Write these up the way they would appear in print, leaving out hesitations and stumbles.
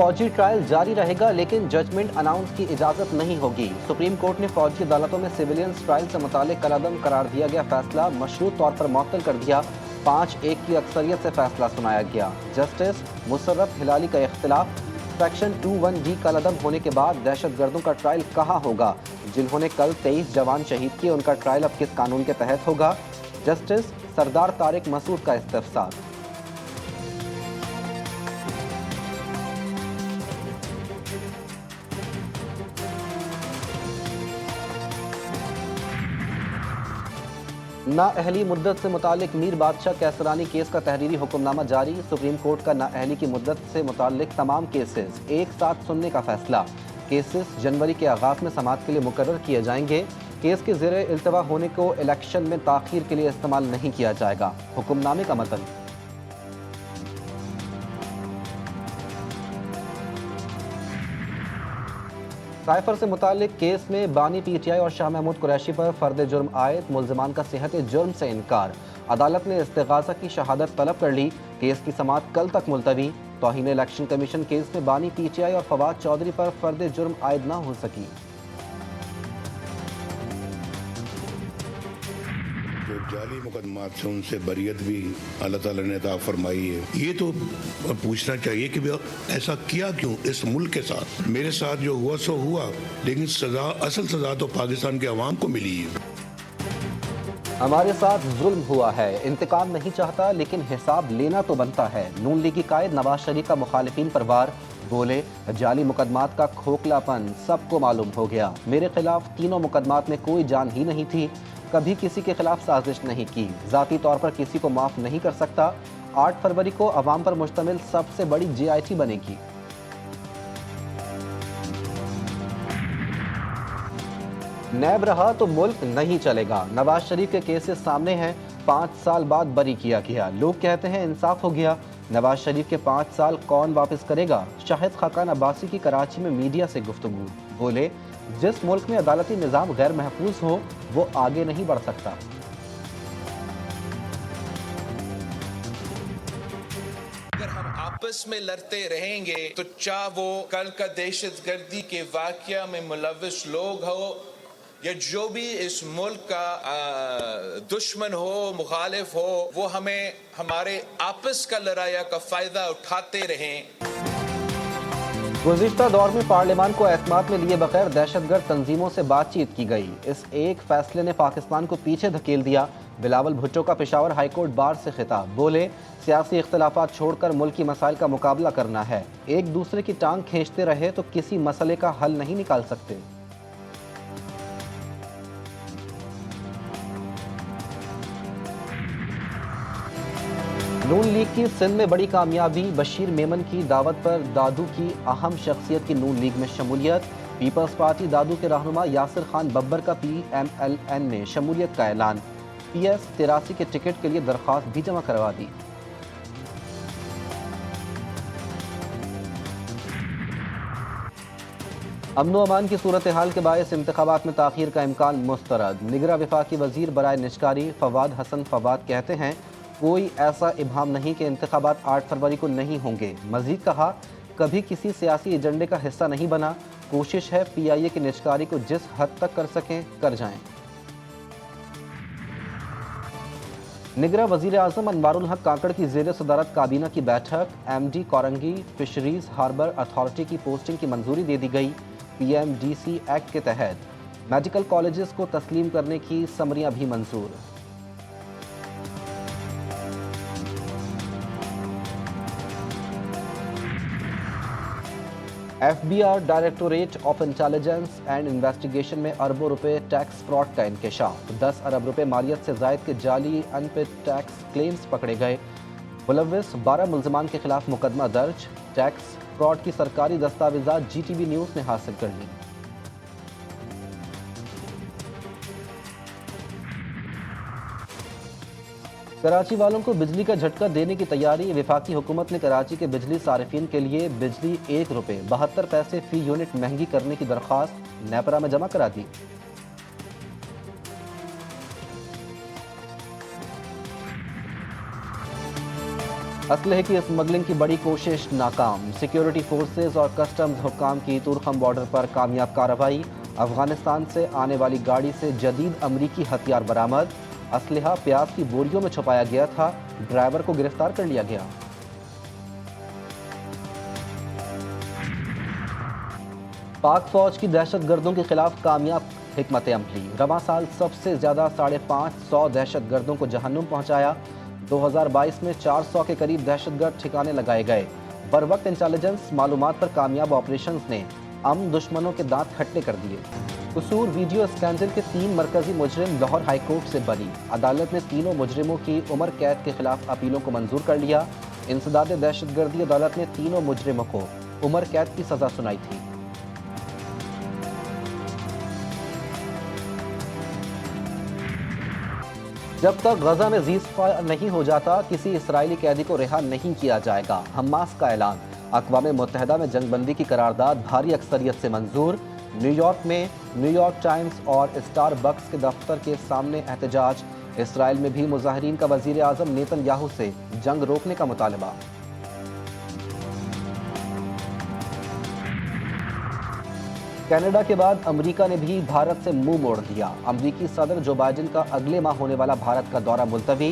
फौजी ट्रायल जारी रहेगा लेकिन जजमेंट अनाउंस की इजाजत नहीं होगी। सुप्रीम कोर्ट ने फौजी अदालतों में सिविलियंस ट्रायल से मुतालिक कलअदम करार दिया गया फैसला मशरूत तौर पर मुअत्तल कर दिया। 5-1 की अक्सरियत से फैसला सुनाया गया। जस्टिस मुशर्रफ हिलाली का इख्तिलाफ। सेक्शन 21G कलअदम होने के बाद दहशत गर्दों का ट्रायल कहाँ होगा? जिन्होंने कल 23 जवान शहीद किए उनका ट्रायल अब किस कानून के तहत होगा? जस्टिस सरदार तारिक मसूद का इस्तिफसार। नाअहली मुद्दत से मुतालिक मीर बादशाह कैसरानी केस का तहरीरी हुक्मनामा जारी। सुप्रीम कोर्ट का नाअहली की मुद्दत से मुतालिक तमाम केसेस एक साथ सुनने का फैसला। केसेस जनवरी के आगाज में समाअत के लिए मुकर्रर किए जाएंगे। केस के ज़ेरे इल्तवा होने को इलेक्शन में ताख़ीर के लिए इस्तेमाल नहीं किया जाएगा। हुक्मनामे का मतन। साइफर से मुतालिक केस में बानी पीटीआई और शाह महमूद कुरैशी पर फर्द जुर्म आयद। मुल्ज़िमान का सेहत जुर्म से इनकार। अदालत ने इस्तिग़ासा की शहादत तलब कर ली। केस की समाअत कल तक मुलतवी। तौहीन इलेक्शन कमीशन केस में बानी पीटीआई और फवाद चौधरी पर फर्द जुर्म आयद न हो सकी। जो जाली मुकदमात से उनसे बरियत भी अल्लाह ताला ने अता फरमाई है। ये तो पूछना चाहिए कि ऐसा किया क्यों इस मुल्क के साथ? मेरे साथ जो हुआ सो हुआ, लेकिन सजा, असल सजा तो पाकिस्तान के अवाम को मिली है। हमारे साथ जुल्म हुआ है, इंतकाम नहीं चाहता लेकिन हिसाब लेना तो बनता है। नून लीगी कायद नवाज शरीफ का मुखालिफिन पर वार। बोले जाली मुकदमात का खोखलापन सबको मालूम हो गया। मेरे खिलाफ तीनों मुकदमात में कोई जान ही नहीं थी। कभी किसी के खिलाफ साजिश नहीं की। ज़ाती तौर पर किसी को माफ नहीं कर सकता। 8 फरवरी को अवाम पर मुश्तमिल सबसे बड़ी JIT बनेगी। नैब रहा तो मुल्क नहीं चलेगा। नवाज शरीफ के केसेस सामने हैं। 5 साल बाद बरी किया गया। लोग कहते हैं इंसाफ हो गया। नवाज शरीफ के 5 साल कौन वापस करेगा? शाहिद खाकान अब्बासी की कराची में मीडिया से गुफ्तगू। बोले जिस मुल्क में अदालती निज़ाम गैर महफूज हो वो आगे नहीं बढ़ सकता। अगर हम आपस में लड़ते रहेंगे तो चाहे वो कल का दहशतगर्दी के वाक़या में मुलव्वस लोग हो या जो भी इस मुल्क का दुश्मन हो, मुखालिफ हो, वो हमें हमारे आपस का लड़ाया का फायदा उठाते रहें। गुज़िश्ता दौर में पार्लियामान को एतमाद में लिए बगैर दहशतगर्द तंजीमों से बातचीत की गई। इस एक फैसले ने पाकिस्तान को पीछे धकेल दिया। बिलावल भुट्टो का पेशावर हाईकोर्ट बार से खिताब। बोले सियासी इख्तलाफात छोड़कर मुल्की मसाइल का मुकाबला करना है। एक दूसरे की टांग खींचते रहे तो किसी मसले का हल नहीं निकाल सकते। नून लीग की सिंध में बड़ी कामयाबी। बशीर मेमन की दावत पर दादू की अहम शख्सियत की नून लीग में शमूलियत। पीपल्स पार्टी दादू के रहनुमा यासिर खान बब्बर का PMLN में शमूलियत का ऐलान। PS 83 के टिकट के लिए दरख्वास्त भी जमा करवा दी। अमन अमान की सूरत हाल के बायस इंतखाबात में ताख़ीर का इम्कान मुस्तरद। निगरां वफाकी वजीर बराए निजकारी फवाद हसन फवाद कहते हैं कोई ऐसा इब्हाम नहीं कि इंतखाबात 8 फरवरी को नहीं होंगे। मजीद कहा कभी किसी सियासी एजेंडे का हिस्सा नहीं बना। कोशिश है PIA की निजकारी को जिस हद तक कर सकें कर जाएं। निगरां वजीर आज़म अनवारुल हक काकड़ की ज़ेर सदारत काबीना की बैठक। MD Korangi fisheries harbour authority की पोस्टिंग की मंजूरी दे दी गई। PMDC एक्ट के तहत मेडिकल कॉलेजेस को तस्लीम करने की समरियां भी मंजूर। FBR directorate of intelligence and investigation में अरबों रुपए टैक्स फ्रॉड का इंकशाफ। 10 अरब रुपए मालियत से जायद के जाली अनपेड टैक्स क्लेम्स पकड़े गए। मुलव्विस 12 मुल्ज़िमान के खिलाफ मुकदमा दर्ज। टैक्स फ्रॉड की सरकारी दस्तावेजात GTV न्यूज़ ने हासिल कर ली। कराची वालों को बिजली का झटका देने की तैयारी। वफाकी हुकूमत ने कराची के बिजली सारिफिन के लिए बिजली 1 रुपये 72 पैसे फी यूनिट महंगी करने की दरख्वास्त नेपरा में जमा करा दी। اسلحے کی اسمگلنگ کی بڑی کوشش ناکام، سیکیورٹی فورسز اور کسٹمز حکام کی تورخم بارڈر پر کامیاب کارروائی، افغانستان سے آنے والی گاڑی سے جدید امریکی ہتھیار برآمد، اسلحہ پیاز کی بوریوں میں چھپایا گیا تھا، ڈرائیور کو گرفتار کر لیا گیا۔ پاک فوج کی دہشت گردوں کے خلاف کامیاب حکمت عملی، رواں سال سب سے زیادہ 550 دہشت گردوں کو جہنم پہنچایا، 2022 میں 400 کے قریب دہشت گرد ٹھکانے لگائے گئے، بروقت انٹیلیجنس معلومات پر کامیاب آپریشنز نے دشمنوں کے دانت کھٹے کر دیے۔ قصور ویڈیو اسکینڈل کے 3 مرکزی مجرم لاہور ہائی کورٹ سے بری، عدالت نے تینوں مجرموں کی عمر قید کے خلاف اپیلوں کو منظور کر لیا، انسداد دہشت گردی عدالت نے تینوں مجرموں کو عمر قید کی سزا سنائی تھی۔ جب تک غزہ میں سیز فائر نہیں ہو جاتا کسی اسرائیلی قیدی کو رہا نہیں کیا جائے گا، حماس کا اعلان، اقوام متحدہ میں جنگ بندی کی قرارداد بھاری اکثریت سے منظور، نیو یارک میں نیو یارک ٹائمز اور اسٹار بکس کے دفتر کے سامنے احتجاج، اسرائیل میں بھی مظاہرین کا وزیر اعظم نیتن یاہو سے جنگ روکنے کا مطالبہ۔ کینیڈا کے بعد امریکہ نے بھی بھارت سے منہ موڑ دیا، امریکی صدر جو بائیڈن کا اگلے ماہ ہونے والا بھارت کا دورہ ملتوی،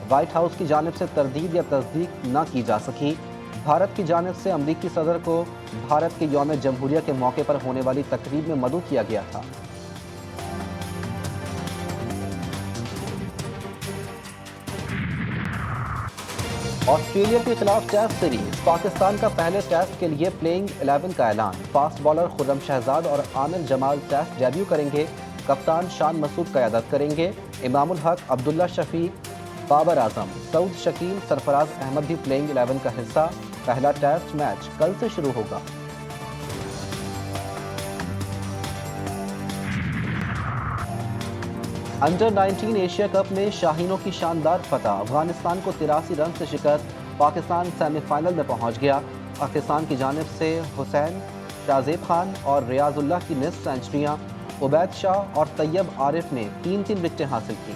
وائٹ ہاؤس کی جانب سے تردید یا تصدیق نہ کی جا سکی، بھارت کی جانب سے امریکی صدر کو بھارت کے یوم جمہوریہ کے موقع پر ہونے والی تقریب میں مدعو کیا گیا تھا۔ آسٹریلیا کے خلاف ٹیسٹ سیریز، پاکستان کا پہلے ٹیسٹ کے لیے پلینگ 11 کا اعلان، فاسٹ بالر خرم شہزاد اور عامر جمال ٹیسٹ ڈیبیو کریں گے، کپتان شان مسعود قیادت کریں گے، امام الحق، عبداللہ شفیق، بابر اعظم، سعود شکیل، سرفراز احمد بھی پلینگ 11 کا حصہ، پہلا ٹیسٹ میچ کل سے شروع ہوگا۔ انڈر 19 ایشیا کپ میں شاہینوں کی شاندار فتح، افغانستان کو 83 رن سے شکست، پاکستان سیمی فائنل میں پہنچ گیا، پاکستان کی جانب سے حسین، شاہزیب خان اور ریاض اللہ کی نصف سینچریاں، عبید شاہ اور طیب عارف نے 3 وکٹیں حاصل کی۔